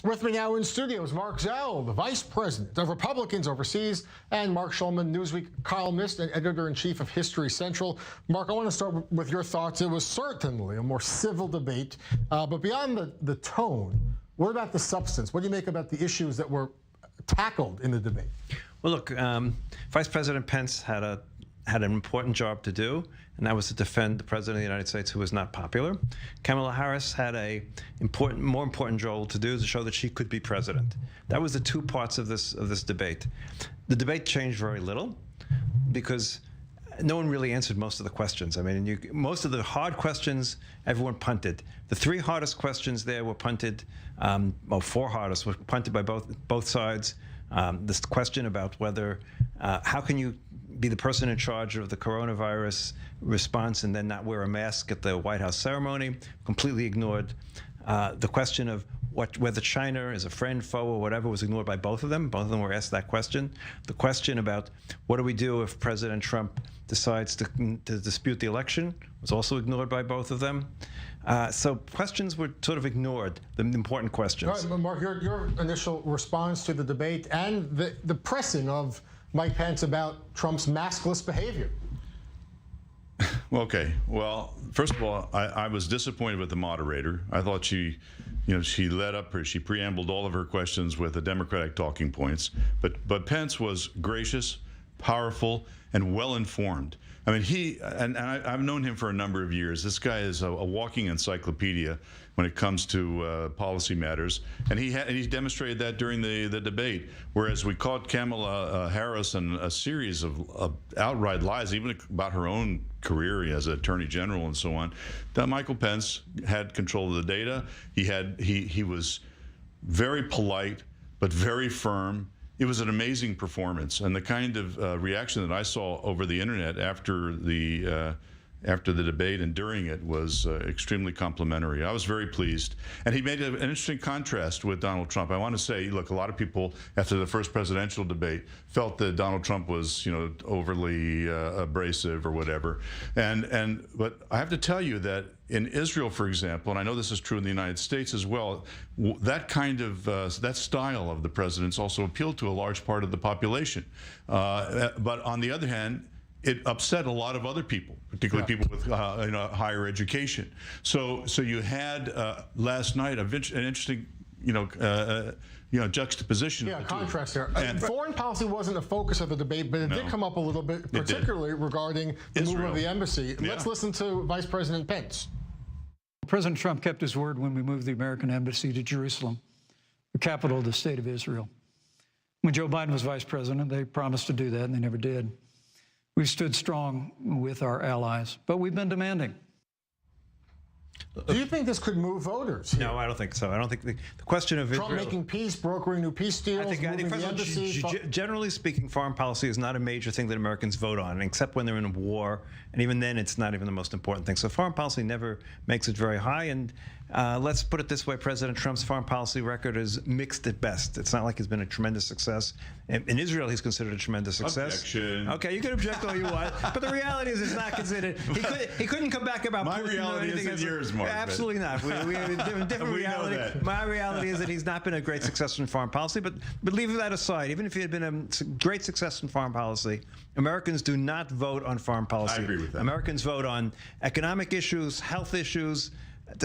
With me now in studio is Marc Zell, the Vice President of Republicans Overseas, and Marc Schulman, Newsweek columnist and editor-in-chief of History Central. Marc, I want to start with your thoughts. It was certainly a more civil debate, but beyond the tone, what about the substance? What do you make about the issues that were tackled in the debate? Well, look, Vice President Pence had an important job to do, and that was to defend the President of the United States, who was not popular. Kamala Harris had a more important job to do, to show that she could be president. That was the two parts of this debate. The debate changed very little because no one really answered most of the questions. I mean, most of the hard questions, everyone punted. The three hardest questions there were punted, well, four hardest were punted by both sides. This question about whether, how can you be the person in charge of the coronavirus response and then not wear a mask at the White House ceremony, completely ignored. The question of whether China is a friend, foe, or whatever was ignored by both of them. Both of them were asked that question. The question about what do we do if President Trump decides to dispute the election was also ignored by both of them. So questions were sort of ignored, the important questions. All right, Marc, your initial response to the debate and the pressing of Mike Pence about Trump's maskless behavior. Okay. Well, first of all, I was disappointed with the moderator. I thought she preambled all of her questions with the Democratic talking points. But Pence was gracious, powerful, and well-informed. I mean, I've known him for a number of years. This guy is a walking encyclopedia when it comes to policy matters, and he demonstrated that during the debate. Whereas we caught Kamala Harris in a series of outright lies, even about her own career as an attorney general and so on. That Michael Pence had control of the data. He was very polite, but very firm. It was an amazing performance, and the kind of reaction that I saw over the internet after the debate and during it was extremely complimentary. I was very pleased, and he made an interesting contrast with Donald Trump. I want to say, look, a lot of people after the first presidential debate felt that Donald Trump was, overly abrasive or whatever, but I have to tell you that in Israel, for example, and I know this is true in the United States as well, that kind of that style of the president's also appealed to a large part of the population. But on the other hand, it upset a lot of other people, particularly people with higher education. So you had last night an interesting juxtaposition. Yeah, contrast there. Foreign policy wasn't the focus of the debate, but it did come up a little bit, particularly regarding the movement of the embassy. Yeah. Let's listen to Vice President Pence. President Trump kept his word when we moved the American embassy to Jerusalem, the capital of the state of Israel. When Joe Biden was vice president, they promised to do that, and they never did. We've stood strong with our allies, but we've been demanding. Do you think this could move voters here? No, I don't think so. I don't think the question of Trump Israel, making peace, brokering new peace deals, I think generally speaking, foreign policy is not a major thing that Americans vote on, except when they're in a war, and even then it's not even the most important thing. So foreign policy never makes it very high, and let's put it this way, President Trump's foreign policy record is mixed at best. It's not like he's been a tremendous success. In Israel, he's considered a tremendous success. Objection. Okay, you can object all you want, but the reality is it's not considered. He couldn't come back about my Putin reality or anything isn't yours, Marc. Absolutely not. We have a different reality. My reality is that he's not been a great success in foreign policy, but leave that aside. Even if he had been a great success in foreign policy, Americans do not vote on foreign policy. I agree with that. Americans vote on economic issues, health issues,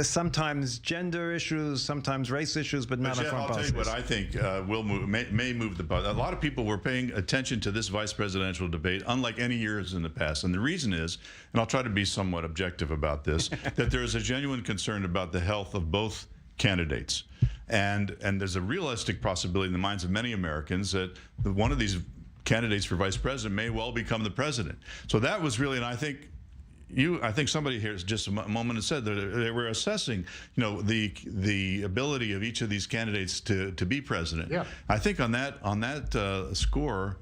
sometimes gender issues, sometimes race issues, but not on foreign policy. I'll tell you what I think may move the button. A lot of people were paying attention to this vice presidential debate, unlike any years in the past. And the reason is, and I'll try to be somewhat objective about this, that there is a genuine concern about the health of both candidates. And there's a realistic possibility in the minds of many Americans that one of these candidates for vice president may well become the president. So that was really, and I think somebody here just a moment has said that they were assessing, the ability of each of these candidates to be president. Yeah. I think on that score,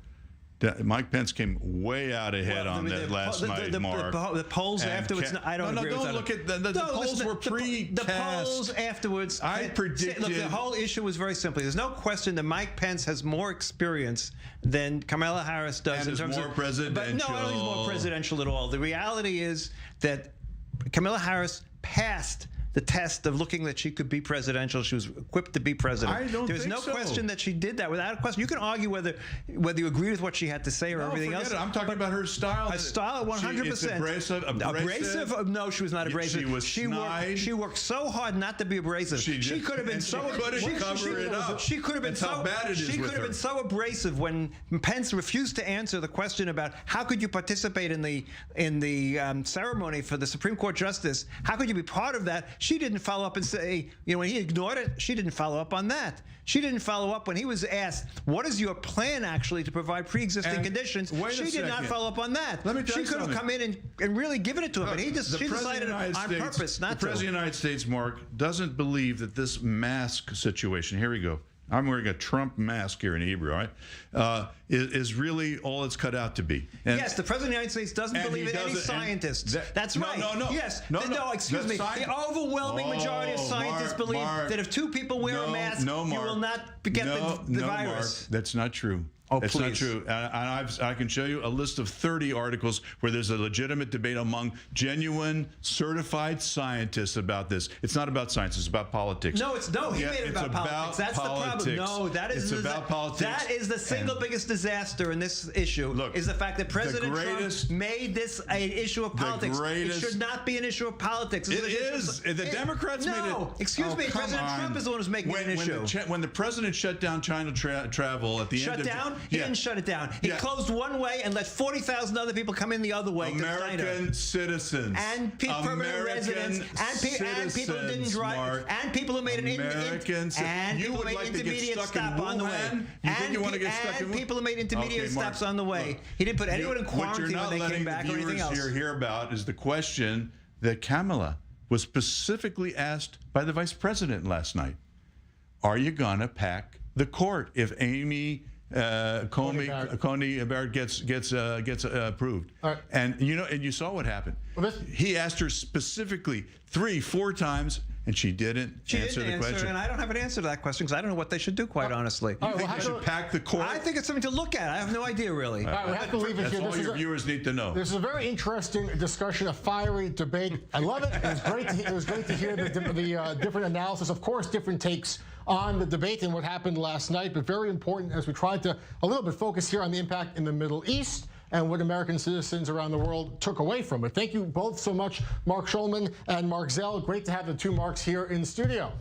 Mike Pence came way out ahead on that last night, Marc. The polls afterwards, I don't agree with that. No, look at the polls were pre-cast. The polls afterwards. I predicted. Look, the whole issue was very simple. There's no question that Mike Pence has more experience than Kamala Harris does in terms of more presidential. But no, I don't think he's more presidential at all. The reality is that Kamala Harris passed the test of looking that she could be presidential. She was equipped to be president. I don't There's think no so. question that she did that, without a question. You can argue whether you agree with what she had to say or everything else. I'm talking about her style. Her style, 100%. It's abrasive. No, she was not abrasive. She worked so hard not to be abrasive. She could have been so. She could have been so. She could have been so abrasive when Pence refused to answer the question about how could you participate in the ceremony for the Supreme Court justice. How could you be part of that? She didn't follow up and say, when he ignored it, she didn't follow up on that. She didn't follow up when he was asked, what is your plan actually to provide pre-existing conditions? She did not follow up on that. Let me tell you she could have come in and really given it to him, but she decided on purpose not to. The President of the United States, Mark, doesn't believe that this mask situation, here we go, I'm wearing a Trump mask here in Hebrew, all right, is really all it's cut out to be. And yes, the President of the United States doesn't believe in any scientists. That's right. No. Yes. No, excuse me. The overwhelming majority of scientists believe that if two people wear a mask, you will not get the virus. Mark, that's not true. Oh, that's please. not true. I can show you a list of 30 articles where there's a legitimate debate among genuine, certified scientists about this. It's not about science. It's about politics. No, he made it about politics. That's the problem. No, it's about politics. That is the single biggest disaster in this issue. Look, is the fact that President Trump made this an issue of politics. It should not be an issue of politics. It is. The Democrats made it. No, excuse me. President Trump is the one who's making it an issue. When the president shut down China travel at the end of... Shut down? He didn't shut it down. He closed one way and let 40,000 other people come in the other way. American citizens. And permanent residents. And people who didn't drive. And people who made an intermediate stop on the way. And people who made intermediate stops on the way. He didn't put anyone in quarantine when they came back or anything else. What you're not letting the viewers hear about is the question that Kamala was specifically asked by the vice president last night. Are you going to pack the court if Amy Coney Barrett gets approved? Right. And you saw what happened. He asked her specifically 3-4 times, and she didn't answer the question. And I don't have an answer to that question because I don't know what they should do, quite honestly. You think they should pack the court? I think it's something to look at. I have no idea, really. All right, we have to leave it here. That's all your viewers need to know. This is a very interesting discussion, a fiery debate. I love it. It was great to hear the different analysis. Of course, different takes on the debate and what happened last night, but very important as we tried to a little bit focus here on the impact in the Middle East and what American citizens around the world took away from it. Thank you both so much, Marc Schulman and Marc Zell. Great to have the two Marcs here in studio.